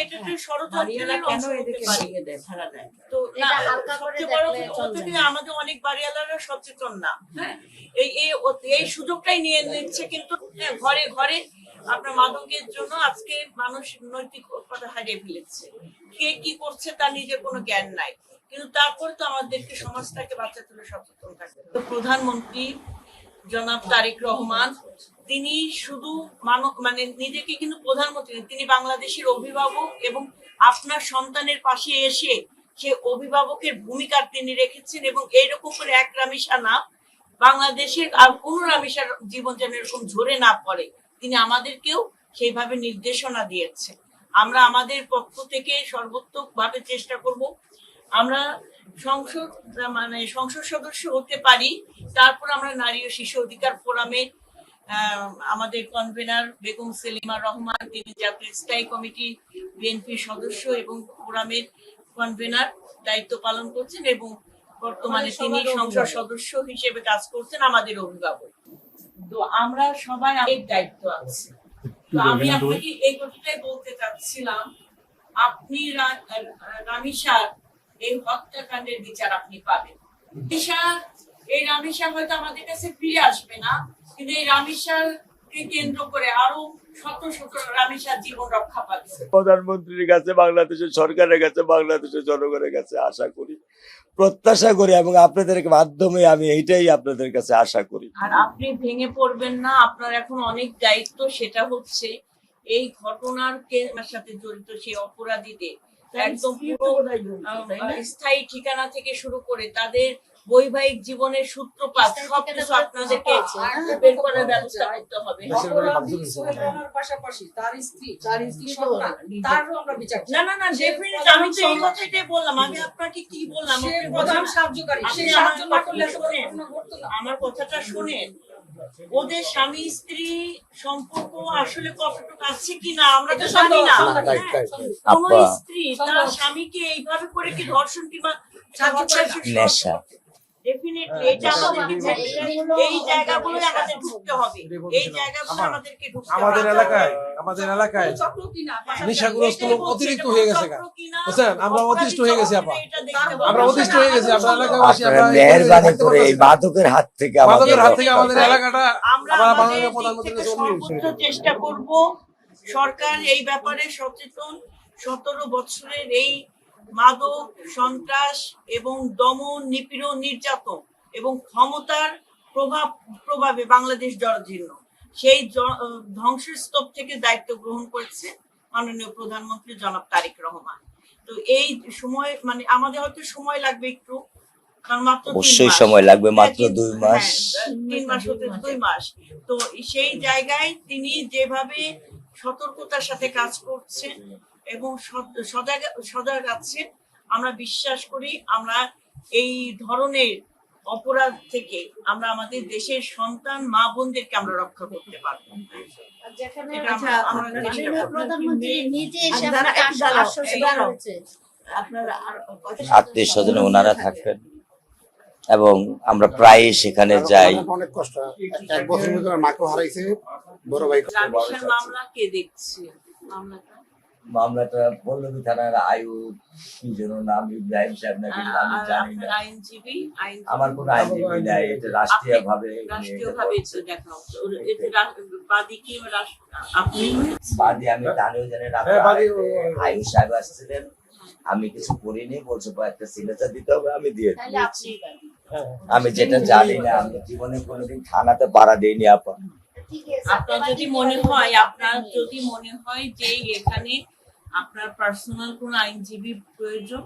এটা একটা ষড়যন্ত্রের অংশ হতে পারে। তো না, সবচেয়ে বড় কথা হচ্ছে আমাদের অনেক বাড়িওয়ালারা সচেতন না। হ্যাঁ, এই সুযোগটাই নিয়ে নিচ্ছে, কিন্তু ঘরে ঘরে আপনার মাদকের জন্য আজকে মানুষ নৈতিকতা হারিয়ে ফেলেছে। কে কি করছে তার নিজের কোনো জ্ঞান নাই, কিন্তু তারপরে তো আমাদেরকে সমাজটাকে বাঁচাতে হলে সচেতন থাকতে হবে। প্রধানমন্ত্রী জনাব তারেক রহমান তিনি শুধু মানে নিজেকে কিন্তু প্রধানমন্ত্রী, তিনি বাংলাদেশের অভিভাবক এবং আপনার সন্তানের পাশে এসে সে অভিভাবকের ভূমিকা তিনি রেখেছেন। এবং এইরকম করে এক রামিসা না, বাংলাদেশের আর কোন রামিসার জীবন যেন এরকম ঝরে না পড়ে, তিনি আমাদেরকেও সেইভাবে নির্দেশনা দিয়েছেন। আমরা আমাদের পক্ষ থেকে সর্বোত্তম ভাবে চেষ্টা করব আমরা সংসদ সদস্য হতে পারি। তারপর আমরা নারী ও শিশু অধিকার ফোরামে আমাদের কনভেনার বেগম সেলিমা রহমান, তিনি জাতীয় স্থায়ী কমিটি বিএনপির সদস্য এবং ফোরামের কনভেনার দায়িত্ব পালন করছেন, এবং বর্তমানে তিনি সংসদ সদস্য হিসেবে কাজ করছেন, আমাদের অভিভাবক। তো আমরা সবাই এক দায়িত্ব আছে। তো আমি আপনাকে এই কথাটাই বলতে চাচ্ছিলাম, আপনি রামিসার এই হত্যাকাণ্ডের বিচার আপনি পাবেন। এই রামিসা হয়তো আমাদের কাছে ফিরে আসবে না, কিন্তু এই রামিসাকে কেন্দ্র করে আরো শত শত রামিসার জীবন রক্ষা পাবে। প্রধানমন্ত্রীর কাছে, বাংলাদেশের সরকারের কাছে, বাংলাদেশের জনগণের কাছে আশা করি, প্রত্যাশা করি, এবং আপনাদের মাধ্যমে আমি এইটাই আপনাদের কাছে আশা করি। আর আপনি ভেঙে পড়বেন না, আপনার এখন অনেক দায়িত্ব। সেটা হচ্ছে এই ঘটনার সাথে জড়িত সেই অপরাধীদের একদম স্থায়ী ঠিকানা থেকে শুরু করে তাদের বৈবাহিক জীবনের সূত্রপাত সবকিছু আপনাদেরকে বের করার ব্যবস্থা করতে হবে। পাশাপাশি তার স্ত্রী তারও আমরা বিচার না না না, ডেফিনেটলি আমি তো এই কথাটাই বললাম। আমি আপনাকে কি বললাম, প্রধান সাহায্যকারী, আমার কথাটা শুনেন। ওদের স্বামী স্ত্রী সম্পর্ক আসলে কতটুকু আছে কিনা আমরা তো জানি না। কোন স্ত্রী তার স্বামীকে এইভাবে করে কি ধর্ষণ কিংবা ডেফিনেটলি এটা আমাদেরকে এই জায়গাগুলো আমাদের ঢুকতে হবে। এই জায়গাগুলো আমাদেরকে ঢুকতে হবে। আমাদের এলাকায় নেশাগ্রস্ত লোক অতিরিক্ত হয়ে গেছে, বুঝছেন? আমরা অতিষ্ঠ হয়ে গেছি, আমরা অতিষ্ঠ হয়ে গেছি। আপনার এলাকাবাসী, আমরা মেহেরবানি করে এই মাদকের হাত থেকে আমাদের এলাকাটা আমরা সর্বোচ্চ চেষ্টা করব। সরকার এই ব্যাপারে সচেতন। 17 বছরের এই মাদক, সন্ত্রাস এবং দমন, নিপীড়ন, নির্যাতন এবং ক্ষমতার প্রভাবে বাংলাদেশ জরাজীর্ণ, সেই ধ্বংসস্তূপ থেকে দায়িত্ব গ্রহণ করেছে মাননীয় প্রধানমন্ত্রী জনাব তারেক রহমান। তো এই সময় মানে আমাদের হয়তো সময় লাগবে একটু, কারণ মাত্র অবশ্যই সময় লাগবে, মাত্র 2 মাস, 3 মাস হতে 2 মাস। তো সেই জায়গায় তিনি যেভাবে সতর্কতার সাথে কাজ করছেন এবং সজাগ আছেন, আমরা বিশ্বাস করি আমরা এই ধরনের অপরাধ থেকে আমরা আমাদের দেশের সন্তান মা বোনদেরকে আমরা রক্ষা করতে পারবো। আত্মীয় স্বজন ওনারা থাকবেন এবং আমরা প্রায় সেখানে যাই। অনেক কষ্ট, 1 বছর ধরে মাকে হারাইছে, বড় ভাই। মামলা কে দেখছে? মামলাটা পল্লবী থানার আয়ুব কি যেন নাম, ইব্রাহিম সাহেব নাকি, আমি জানি না। আইনজীবী? আমার কোনো আইনজীবী নাই, এটা রাষ্ট্রীয় ভাবে দেখা হচ্ছে। বাদী কি আপনি? বাদী আমি জানিও জানি না। আয়ুব সাহেব আসছিলেন, আমি কিছু করিনি, বলছে একটা সিগনেচার দিতে হবে, আমি দিয়ে দিয়েছি। আমি যেটা জানি না, আমি জীবনে কোনোদিন থানাতে পাড়া দিইনি। আপনার যদি মনে হয় যে এখানে আপনার পার্সোনাল কোন আইনজীবী প্রয়োজন,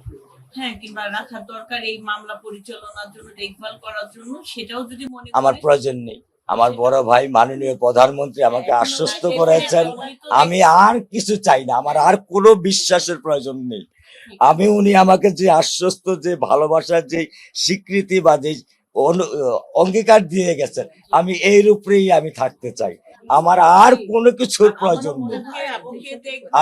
হ্যাঁ, কিংবা রাখার দরকার এই মামলা পরিচালনার জন্য, দেখভাল করার জন্য, সেটাও যদি মনে আমার প্রয়োজন নেই। আমার বড় ভাই মাননীয় প্রধানমন্ত্রী আমাকে আশ্বস্ত করেছেন, আমি আর কিছু চাই না, আমার আর কোনো বিশ্বাসের প্রয়োজন নেই। আমি উনি আমাকে যে আশ্বস্ত, যে ভালোবাসার যে স্বীকৃতি বা যে অঙ্গীকার দিয়ে গেছেন, আমি এর উপরেই আমি থাকতে চাই। আমার আর কোনো কিছুর প্রয়োজন নেই,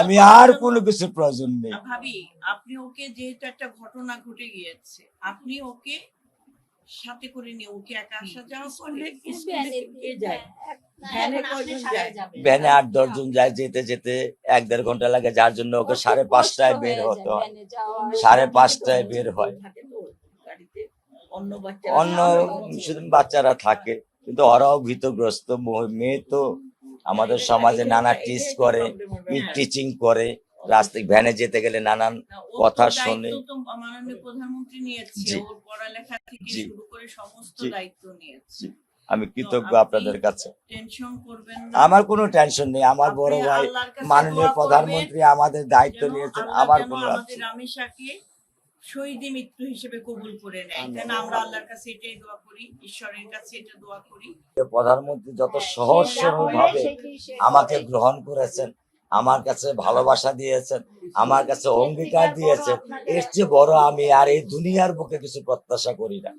আমি আর কোনো কিছুর প্রয়োজন নেই। ভাবি, আপনি ওকে, যেহেতু একটা ঘটনা ঘটে গিয়েছে, আপনি ওকে সাথে করে নিয়ে ওকে একা আসা যাওয়া করে ভ্যানে 8-10 জন যায়, যেতে যেতে 1-1.5 ঘন্টা লাগে, যার জন্য ওকে 5:30টায় বের হতে হয়, 5:30টায় বের হয়। অন্য শুধু বাচ্চারা থাকে, কিন্তু ওরাও ভীতগ্রস্ত। মেয়ে তো আমাদের সমাজে নানা টিচ করে, টিচিং করে, রাস্তায় ভ্যানে যেতে গেলে নানান কথা শোনে। মাননীয় প্রধানমন্ত্রী নিয়েছে, জি। ওর পড়ালেখা থেকে জি। শুরু করে সমস্ত জি। দায়িত্ব নিয়েছে। আমি কৃতজ্ঞ আপনি আপনাদের কাছে। টেনশন করবেন না। আমার কোনো টেনশন নেই। আমার বড় আপনি ভাই আল্লাহর কাছে মাননীয় দোয়া প্রধানমন্ত্রী আমাদের দায়িত্ব যেন নিয়েছেন, আল্লাহ আমার যেন কোনো আমাদের রামেশাকে শহীদি মৃত্যু হিসেবে কবুল করে নেয়। যেন আমরা আল্লাহর কাছে এটাই দোয়া করি, ঈশ্বরের কাছে এটা দোয়া করি। প্রধানমন্ত্রী যত সহজ সরল ভাবে আমাকে গ্রহণ করেছেন, আমার কাছে ভালোবাসা দিয়েছেন, আমার কাছে অঙ্গীকার দিয়েছেন, এর চেয়ে বড় আমি আর এই দুনিয়ার বুকে কিছু প্রত্যাশা করি না।